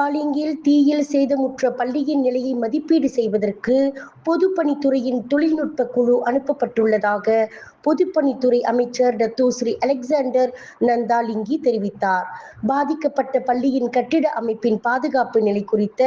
பாலிங்கில் தீயில் சேதமுற்ற பள்ளியின் நிலையை மதிப்பீடு செய்வதற்கு பொதுப்பணித்துறையின் தொழில்நுட்ப குழு அனுப்பப்பட்டுள்ளதாக பொதுப்பணித்துறை அமைச்சர் டத்தோஸ்ரீ அலெக்சாண்டர் நந்தாலிங்கி தெரிவித்தார். பாதிக்கப்பட்ட பள்ளியின் கட்டிட அமைப்பின் பாதுகாப்பு நிலை குறித்த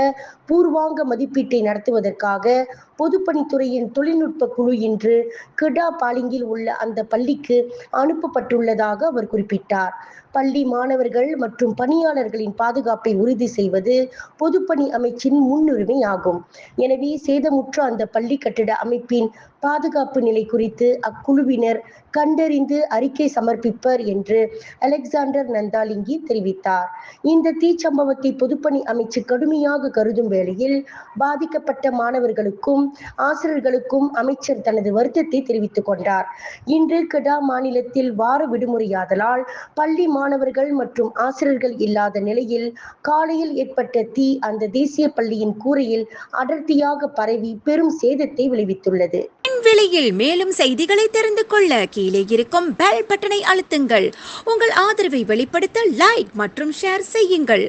பூர்வாங்க மதிப்பீட்டை நடத்துவதற்காக பொதுப்பணித்துறையின் தொழில்நுட்ப குழு இன்று கிடா பாலிங்கில் உள்ள அந்த பள்ளிக்கு அனுப்பப்பட்டுள்ளதாக அவர் குறிப்பிட்டார். பள்ளி மாணவர்கள் மற்றும் பணியாளர்களின் பாதுகாப்பை உறுதி செய்வது பொதுப்பணி அமைச்சின் முன்னுரிமையாகும். எனவே சேதமுற்ற அந்த பள்ளி கட்டிட அமைப்பின் பாதுகாப்பு நிலை குறித்து அக்குழுவினர் கண்டறிந்து அறிக்கை சமர்ப்பிப்பர் என்று அலெக்சாண்டர் நந்தாலிங்கி தெரிவித்தார். இந்த தீச்சம்பவத்தை பொதுப்பணி அமைச்சு கடுமையாக கருதும் வேளையில் பாதிக்கப்பட்ட மாணவர்களுக்கும் ஆசிரியர்களுக்கும் அமைச்சர் தனது வருத்தத்தை தெரிவித்துக் கொண்டார். இன்று கிடா மாநிலத்தில் வார விடுமுறையாதலால் பள்ளி மாணவர்கள் மற்றும் ஆசிரியர்கள் இல்லாத நிலையில் காலையில் ஏற்பட்ட தீ அந்த தேசிய பள்ளியின் கூரையில் அடர்த்தியாக பரவி பெரும் சேதத்தை விளைவித்துள்ளது. விலையில் மேலும் செய்திகளை தெரிந்து கொள்ள கீழே இருக்கும் பெல் பட்டனை அழுத்துங்கள். உங்கள் ஆதரவை வெளிப்படுத்த லைக் மற்றும் ஷேர் செய்யுங்கள்.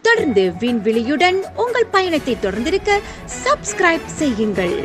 தொடர்ந்து விண்வெளியுடன் உங்கள் பயணத்தை தொடர்ந்திருக்க சப்ஸ்கிரைப் செய்யுங்கள்.